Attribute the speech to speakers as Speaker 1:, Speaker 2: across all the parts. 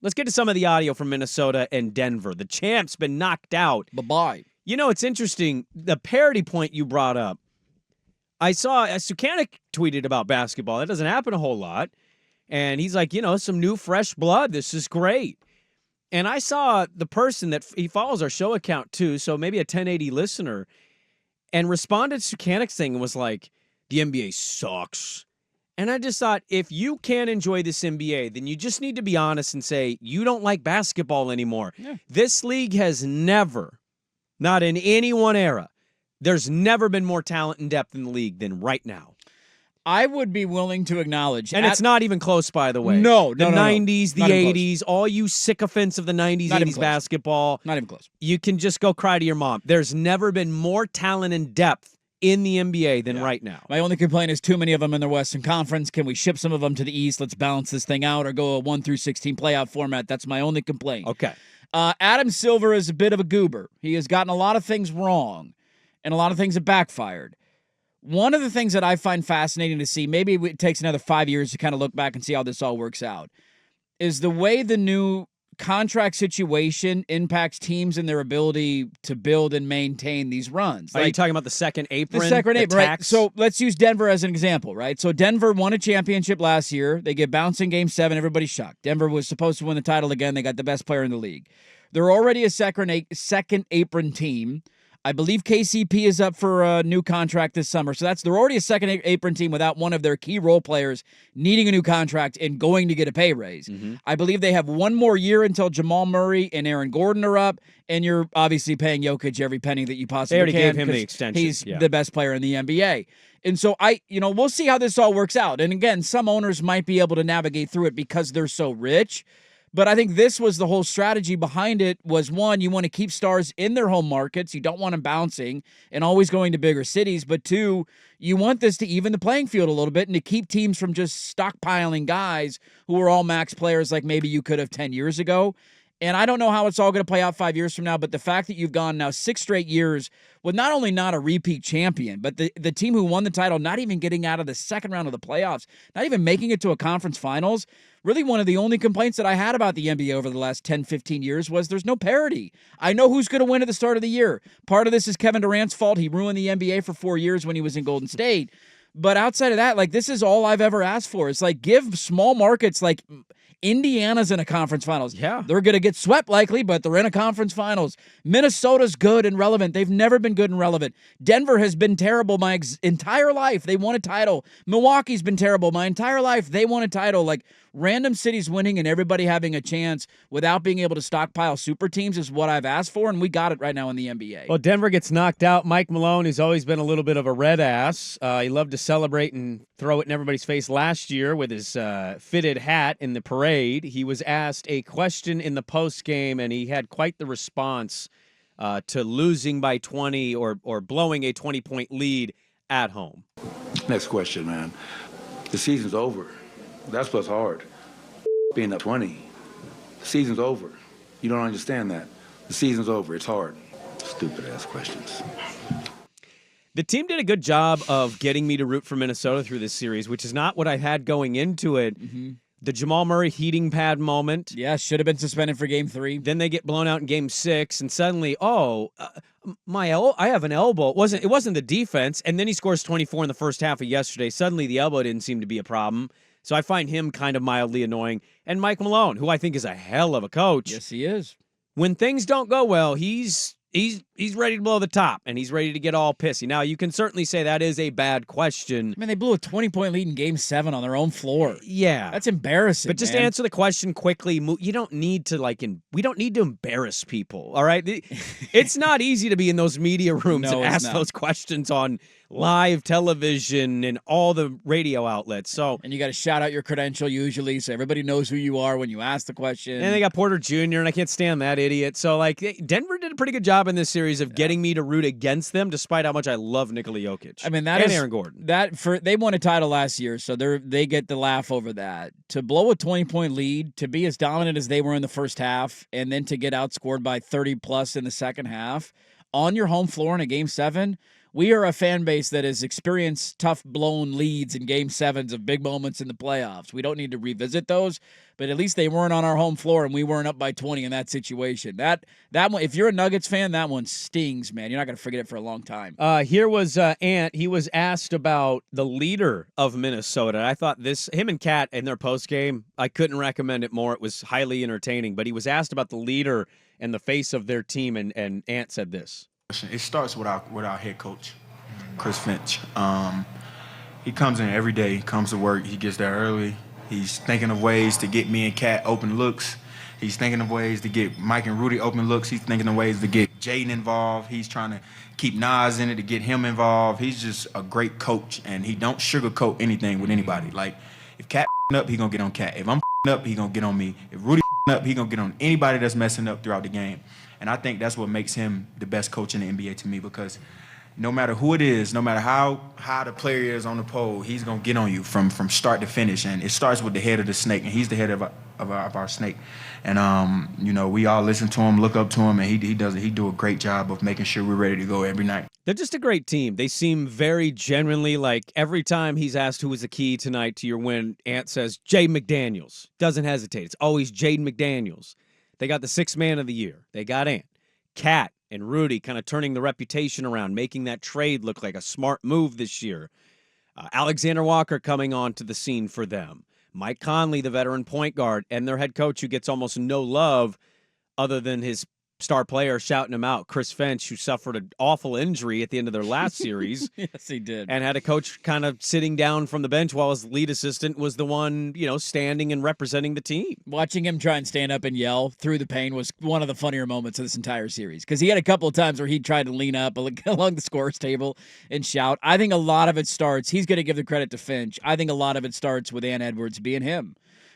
Speaker 1: Let's get to some of the audio from Minnesota and Denver. The champ's been knocked out.
Speaker 2: Bye-bye.
Speaker 1: You know, it's interesting. The parity point you brought up. I saw Sukanik tweeted about basketball. That doesn't happen a whole lot. And he's like, some new fresh blood. This is great. And I saw the person that he follows our show account too, so maybe a 1080 listener, and responded to Sukanik's thing and was like, the NBA sucks. And I just thought, if you can't enjoy this NBA, then you just need to be honest and say, you don't like basketball anymore. Yeah. This league has never, not in any one era, there's never been more talent and depth in the league than right now.
Speaker 2: I would be willing to acknowledge.
Speaker 1: And it's not even close, by the way.
Speaker 2: No.
Speaker 1: The 90s, the 80s, all you sycophants of the 90s, 80s basketball.
Speaker 2: Not even close.
Speaker 1: You can just go cry to your mom. There's never been more talent and depth in the NBA than right now.
Speaker 2: My only complaint is too many of them in the Western Conference. Can we ship some of them to the East? Let's balance this thing out, or go a 1-16 playoff format. That's my only complaint.
Speaker 1: Okay.
Speaker 2: Adam Silver is a bit of a goober. He has gotten a lot of things wrong, and a lot of things have backfired. One of the things that I find fascinating to see, maybe it takes another 5 years to kind of look back and see how this all works out, is the way the new contract situation impacts teams and their ability to build and maintain these runs.
Speaker 1: Are you talking about the second apron?
Speaker 2: The second apron, right? So let's use Denver as an example, right? So Denver won a championship last year. They get bounced in Game 7. Everybody's shocked. Denver was supposed to win the title again. They got the best player in the league. They're already a second apron team. I believe KCP is up for a new contract this summer. So they're already a second apron team without one of their key role players needing a new contract and going to get a pay raise. Mm-hmm. I believe they have one more year until Jamal Murray and Aaron Gordon are up, and you're obviously paying Jokic every penny that you possibly can.
Speaker 1: They already gave him the extension.
Speaker 2: He's the best player in the NBA. And so we'll see how this all works out. And again, some owners might be able to navigate through it because they're so rich. But I think this was the whole strategy behind it was, one, you want to keep stars in their home markets. You don't want them bouncing and always going to bigger cities. But two, you want this to even the playing field a little bit and to keep teams from just stockpiling guys who are all max players like maybe you could have 10 years ago. And I don't know how it's all going to play out 5 years from now, but the fact that you've gone now 6 straight years with not only not a repeat champion, but the team who won the title not even getting out of the second round of the playoffs, not even making it to a conference finals, really one of the only complaints that I had about the NBA over the last 10, 15 years was there's no parity. I know who's going to win at the start of the year. Part of this is Kevin Durant's fault. He ruined the NBA for 4 years when he was in Golden State. But outside of that, this is all I've ever asked for. It's give small markets Indiana's in a conference finals.
Speaker 1: Yeah.
Speaker 2: They're going to get swept likely, but they're in a conference finals. Minnesota's good and relevant. They've never been good and relevant. Denver has been terrible my entire life. They won a title. Milwaukee's been terrible my entire life. They won a title. Random cities winning and everybody having a chance without being able to stockpile super teams is what I've asked for, and we got it right now in the NBA.
Speaker 1: Well, Denver gets knocked out. Mike Malone, who's always been a little bit of a red ass. He loved to celebrate and throw it in everybody's face last year with his fitted hat in the parade. He was asked a question in the postgame, and he had quite the response to losing by 20 or blowing a 20-point lead at home.
Speaker 3: Next question, man. The season's over. That's what's hard. Being up 20. The season's over. You don't understand that. The season's over. It's hard. Stupid-ass questions.
Speaker 1: The team did a good job of getting me to root for Minnesota through this series, which is not what I had going into it. Mm-hmm. The Jamal Murray heating pad moment.
Speaker 2: Yeah, should have been suspended for Game 3.
Speaker 1: Then they get blown out in Game 6, and suddenly, I have an elbow. It wasn't the defense, and then he scores 24 in the first half of yesterday. Suddenly the elbow didn't seem to be a problem. So I find him kind of mildly annoying. And Mike Malone, who I think is a hell of a coach.
Speaker 2: Yes, he is.
Speaker 1: When things don't go well, he's ready to blow the top, and he's ready to get all pissy. Now, you can certainly say that is a bad question.
Speaker 2: I mean, they blew a 20-point lead in Game 7 on their own floor.
Speaker 1: Yeah.
Speaker 2: That's embarrassing,
Speaker 1: But just to answer the question quickly, you don't need to, we don't need to embarrass people, all right? It's not easy to be in those media rooms and ask those questions on live television and all the radio outlets. And
Speaker 2: you got to shout out your credential usually so everybody knows who you are when you ask the question.
Speaker 1: And they got Porter Jr., and I can't stand that idiot. So, Denver did a pretty good job in this series of getting me to root against them, despite how much I love Nikola Jokic.
Speaker 2: I mean,
Speaker 1: and Aaron Gordon.
Speaker 2: They won a title last year, so they get the laugh over that. To blow a 20-point lead, to be as dominant as they were in the first half, and then to get outscored by 30-plus in the second half, on your home floor in a Game 7, We are a fan base that has experienced tough blown leads in game sevens of big moments in the playoffs. We don't need to revisit those, but at least they weren't on our home floor and we weren't up by 20 in that situation. That one, if you're a Nuggets fan, that one stings, man. You're not going to forget it for a long time.
Speaker 1: Here was Ant. He was asked about the leader of Minnesota. I thought him and Kat in their post game, I couldn't recommend it more. It was highly entertaining, but he was asked about the leader and the face of their team, and Ant said this.
Speaker 4: It starts with our head coach, Chris Finch. He comes in every day, comes to work, he gets there early. He's thinking of ways to get me and Kat open looks. He's thinking of ways to get Mike and Rudy open looks. He's thinking of ways to get Jaden involved. He's trying to keep Nas in it to get him involved. He's just a great coach, and he don't sugarcoat anything with anybody. Like, if Kat up, he gonna get on Kat. If I'm up, he gonna get on me. If Rudy up, he gonna get on anybody that's messing up throughout the game. And I think that's what makes him the best coach in the NBA to me, because no matter who it is, no matter how the player is on the pole, he's going to get on you from start to finish. And it starts with the head of the snake, and he's the head of our snake. And, we all listen to him, look up to him, and he do a great job of making sure we're ready to go every night.
Speaker 1: They're just a great team. They seem very genuinely like every time he's asked who was the key tonight to your win, Ant says, Jaden McDaniels. Doesn't hesitate. It's always Jaden McDaniels. They got the sixth man of the year. They got Ant. Kat and Rudy kind of turning the reputation around, making that trade look like a smart move this year. Alexander Walker coming onto the scene for them. Mike Conley, the veteran point guard, and their head coach who gets almost no love other than his star player shouting him out, Chris Finch, who suffered an awful injury at the end of their last series.
Speaker 2: Yes, he did.
Speaker 1: And had a coach kind of sitting down from the bench while his lead assistant was the one, standing and representing the team.
Speaker 2: Watching him try and stand up and yell through the pain was one of the funnier moments of this entire series, because he had a couple of times where he tried to lean up along the scorer's table and shout. I think a lot of it starts, he's going to give the credit to Finch, I think a lot of it starts with Ant Edwards being him.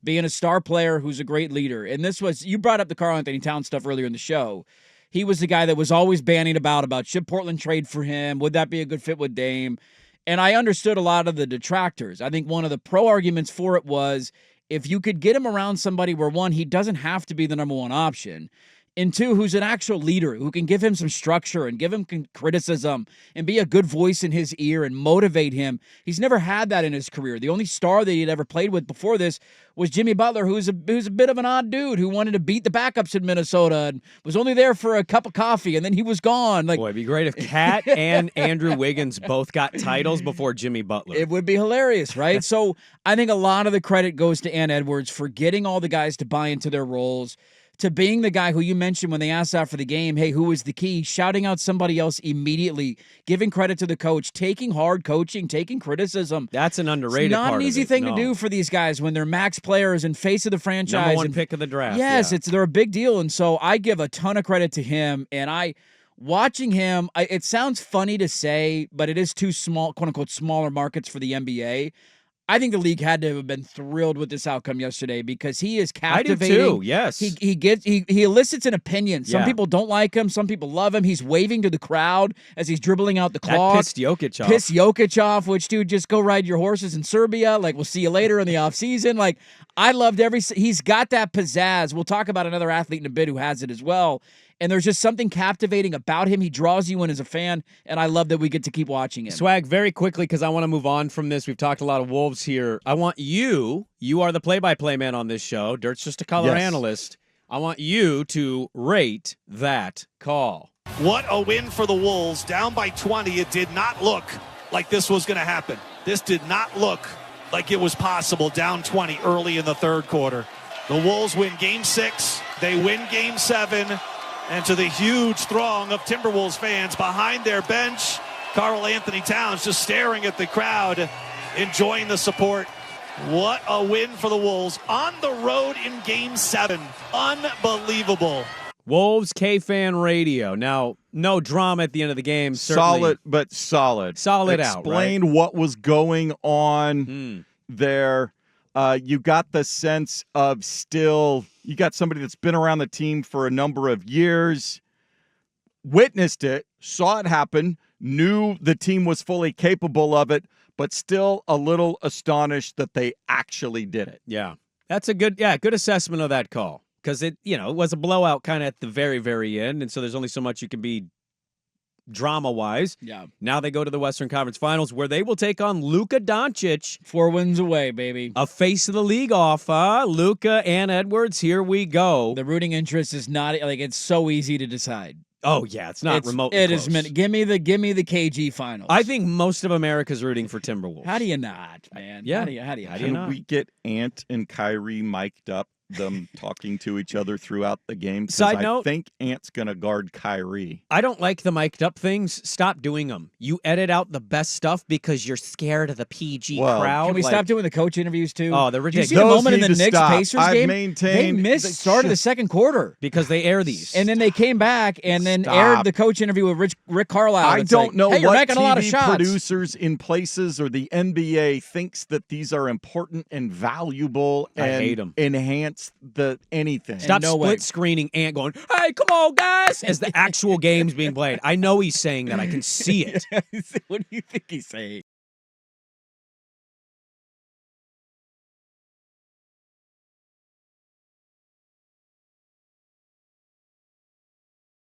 Speaker 2: Being a star player who's a great leader. And this was, you brought up the Karl-Anthony Towns stuff earlier in the show. He was the guy that was always banning about should Portland trade for him? Would that be a good fit with Dame? And I understood a lot of the detractors. I think one of the pro arguments for it was if you could get him around somebody where, one, he doesn't have to be the number one option, and two, who's an actual leader, who can give him some structure and give him criticism and be a good voice in his ear and motivate him. He's never had that in his career. The only star that he'd ever played with before this was Jimmy Butler, who's a bit of an odd dude who wanted to beat the backups in Minnesota and was only there for a cup of coffee, and then he was gone. Boy,
Speaker 1: it'd be great if Kat and Andrew Wiggins both got titles before Jimmy Butler.
Speaker 2: It would be hilarious, right? So I think a lot of the credit goes to Ant Edwards for getting all the guys to buy into their roles, to being the guy who you mentioned when they asked after the game, hey, who was the key? Shouting out somebody else immediately, giving credit to the coach, taking hard coaching, taking criticism.
Speaker 1: That's an underrated part.
Speaker 2: It's not an easy thing to do for these guys when they're max players and face of the franchise.
Speaker 1: Number one pick of the draft.
Speaker 2: Yes, they're a big deal. And so I give a ton of credit to him. And watching him, it sounds funny to say, but it is two small, quote unquote, smaller markets for the NBA. I think the league had to have been thrilled with this outcome yesterday because he is captivating.
Speaker 1: I do too, yes.
Speaker 2: He elicits an opinion. Some people don't like him. Some people love him. He's waving to the crowd as he's dribbling out the clock.
Speaker 1: That pissed Jokic off.
Speaker 2: Which, dude, just go ride your horses in Serbia. We'll see you later in the offseason. I loved he's got that pizzazz. We'll talk about another athlete in a bit who has it as well. And there's just something captivating about him. He draws you in as a fan, and I love that we get to keep watching him.
Speaker 1: Swag, very quickly, because I want to move on from this. We've talked a lot of Wolves here. I want you are the play-by-play man on this show. Dirt's just a color analyst. I want you to rate that call.
Speaker 5: What a win for the Wolves. Down by 20. It did not look like this was going to happen. This did not look like it was possible. Down 20 early in the third quarter. The Wolves win Game 6. They win Game 7. And to the huge throng of Timberwolves fans behind their bench, Karl-Anthony Towns just staring at the crowd, enjoying the support. What a win for the Wolves on the road in Game 7. Unbelievable.
Speaker 1: Wolves K-Fan Radio. Now, no drama at the end of the game. Certainly.
Speaker 6: Solid, but solid.
Speaker 1: Solid
Speaker 6: Explained
Speaker 1: out, right?
Speaker 6: what was going on there. You got the sense of you got somebody that's been around the team for a number of years, witnessed it, saw it happen, knew the team was fully capable of it, but still a little astonished that they actually did it.
Speaker 1: Yeah. That's a good assessment of that call. Because it was a blowout kind of at the very, very end, and so there's only so much you can be drama-wise.
Speaker 2: Yeah.
Speaker 1: Now they go to the Western Conference Finals where they will take on Luka Doncic.
Speaker 2: 4 wins away, baby.
Speaker 1: A face of the league off, Luka and Edwards, here we go.
Speaker 2: The rooting interest is not like it's so easy to decide.
Speaker 1: Oh, yeah, it's not remotely
Speaker 2: It
Speaker 1: close.
Speaker 2: is. Give me the KG finals.
Speaker 1: I think most of America's rooting for Timberwolves.
Speaker 2: How do you not, man?
Speaker 1: Yeah.
Speaker 2: How do you
Speaker 1: How do
Speaker 6: Can
Speaker 1: not?
Speaker 6: we get Ant and Kyrie mic'd up, them talking to each other throughout the game? 'Cause
Speaker 1: Side
Speaker 6: I
Speaker 1: note-
Speaker 6: think Ant's going to guard Kyrie.
Speaker 1: I don't like the mic'd up things. Stop doing them. You edit out the best stuff because you're scared of the PG
Speaker 6: Well,
Speaker 1: crowd.
Speaker 2: Can we
Speaker 1: Like-
Speaker 2: stop doing the coach interviews too?
Speaker 1: Oh, they're
Speaker 2: Did you
Speaker 1: ridiculous.
Speaker 2: see the
Speaker 6: Those
Speaker 2: moment in
Speaker 6: need
Speaker 2: the
Speaker 6: to
Speaker 2: Knicks
Speaker 6: stop.
Speaker 2: Pacers
Speaker 6: I've
Speaker 2: game?
Speaker 6: maintained
Speaker 2: they missed
Speaker 6: that
Speaker 2: start of the
Speaker 6: shit-
Speaker 2: second quarter.
Speaker 1: Because they air these.
Speaker 2: And then they came back and then
Speaker 6: Stop.
Speaker 2: aired the coach interview with Rick Carlisle.
Speaker 6: I
Speaker 2: It's
Speaker 6: don't
Speaker 2: like,
Speaker 6: know
Speaker 2: hey, you're
Speaker 6: what
Speaker 2: making a lot of
Speaker 6: TV
Speaker 2: shots.
Speaker 6: producers in places or the NBA thinks that these are important and valuable
Speaker 1: I
Speaker 6: and
Speaker 1: hate 'em.
Speaker 6: enhance the anything.
Speaker 1: Stop
Speaker 2: no
Speaker 1: split
Speaker 2: way.
Speaker 1: screening Ant going, hey, come on, guys, as the actual game's being played. I know he's saying that. I can see it.
Speaker 2: What do you think he's saying?